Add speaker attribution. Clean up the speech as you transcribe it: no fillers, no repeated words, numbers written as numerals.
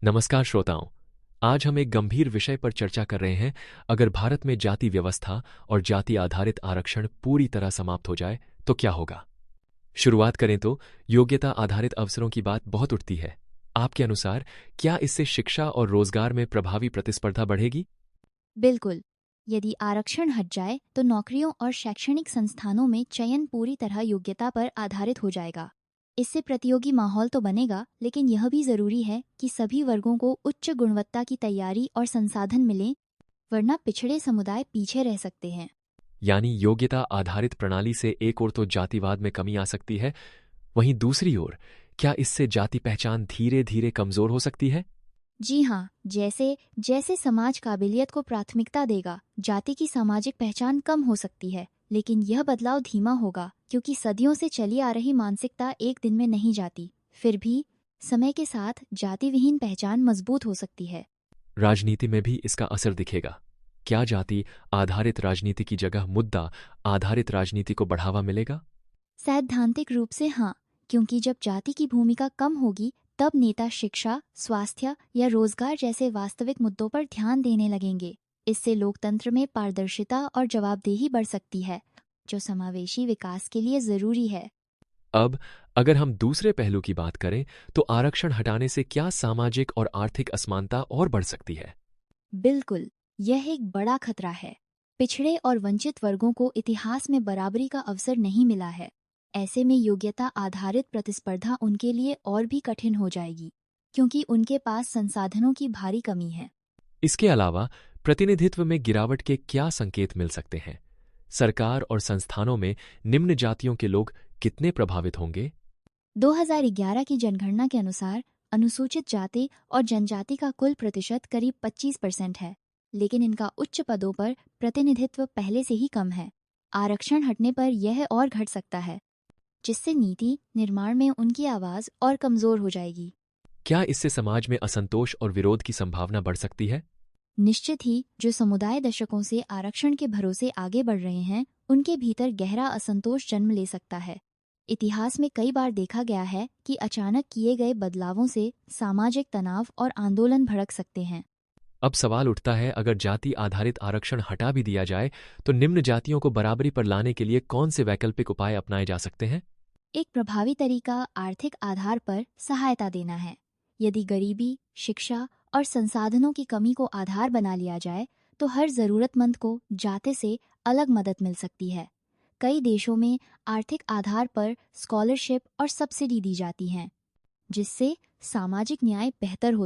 Speaker 1: नमस्कार श्रोताओं। आज हम एक गंभीर विषय पर चर्चा कर रहे हैं। अगर भारत में जाति व्यवस्था और जाति आधारित आरक्षण पूरी तरह समाप्त हो जाए तो क्या होगा। शुरुआत करें तो योग्यता आधारित अवसरों की बात बहुत उठती है। आपके अनुसार क्या इससे शिक्षा और रोजगार में प्रभावी प्रतिस्पर्धा बढ़ेगी?
Speaker 2: बिल्कुल। यदि आरक्षण हट जाए तो नौकरियों और शैक्षणिक संस्थानों में चयन पूरी तरह योग्यता पर आधारित हो जाएगा। इससे प्रतियोगी माहौल तो बनेगा, लेकिन यह भी जरूरी है कि सभी वर्गों को उच्च गुणवत्ता की तैयारी और संसाधन मिलें, वरना पिछड़े समुदाय पीछे रह सकते हैं।
Speaker 1: यानी योग्यता आधारित प्रणाली से एक ओर तो जातिवाद में कमी आ सकती है, वहीं दूसरी ओर क्या इससे जाति पहचान धीरे धीरे कमजोर हो सकती है?
Speaker 2: जी हाँ, जैसे जैसे समाज काबिलियत को प्राथमिकता देगा, जाति की सामाजिक पहचान कम हो सकती है। लेकिन यह बदलाव धीमा होगा, क्योंकि सदियों से चली आ रही मानसिकता एक दिन में नहीं जाती। फिर भी समय के साथ जाति विहीन पहचान मजबूत हो सकती है।
Speaker 1: राजनीति में भी इसका असर दिखेगा। क्या जाति आधारित राजनीति की जगह मुद्दा आधारित राजनीति को बढ़ावा मिलेगा?
Speaker 2: सैद्धांतिक रूप से हाँ, क्योंकि जब जाति की भूमिका कम होगी, तब नेता शिक्षा, स्वास्थ्य या रोजगार जैसे वास्तविक मुद्दों पर ध्यान देने लगेंगे। इससे लोकतंत्र में पारदर्शिता और जवाबदेही बढ़ सकती है, जो समावेशी विकास के लिए जरूरी है।
Speaker 1: अब अगर हम दूसरे पहलू की बात करें तो आरक्षण हटाने से क्या सामाजिक और आर्थिक असमानता और बढ़ सकती है?
Speaker 2: बिल्कुल, यह एक बड़ा खतरा है। पिछड़े और वंचित वर्गों को इतिहास में बराबरी का अवसर नहीं मिला है। ऐसे में योग्यता आधारित प्रतिस्पर्धा उनके लिए और भी कठिन हो जाएगी, क्योंकि उनके पास संसाधनों की भारी कमी है।
Speaker 1: इसके अलावा प्रतिनिधित्व में गिरावट के क्या संकेत मिल सकते हैं? सरकार और संस्थानों में निम्न जातियों के लोग कितने प्रभावित होंगे?
Speaker 2: 2011 की जनगणना के अनुसार अनुसूचित जाति और जनजाति का कुल प्रतिशत करीब 25% है, लेकिन इनका उच्च पदों पर प्रतिनिधित्व पहले से ही कम है। आरक्षण हटने पर यह और घट सकता है, जिससे नीति निर्माण में उनकी आवाज और कमजोर हो जाएगी।
Speaker 1: क्या इससे समाज में असंतोष और विरोध की संभावना बढ़ सकती है?
Speaker 2: निश्चित ही, जो समुदाय दशकों से आरक्षण के भरोसे आगे बढ़ रहे हैं, उनके भीतर गहरा असंतोष जन्म ले सकता है। इतिहास में कई बार देखा गया है कि अचानक किए गए बदलावों से सामाजिक तनाव और आंदोलन भड़क सकते हैं।
Speaker 1: अब सवाल उठता है, अगर जाति आधारित आरक्षण हटा भी दिया जाए तो निम्न जातियों को बराबरी पर लाने के लिए कौन से वैकल्पिक उपाय अपनाए जा सकते हैं?
Speaker 2: एक प्रभावी तरीका आर्थिक आधार पर सहायता देना है। यदि गरीबी, शिक्षा और संसाधनों की कमी को आधार बना लिया जाए, तो हर जरूरतमंद को जाते से अलग मदद मिल सकती है। कई देशों में आर्थिक आधार पर स्कॉलरशिप और सब्सिडी दी जाती हैं, जिससे सामाजिक न्याय बेहतर होता है।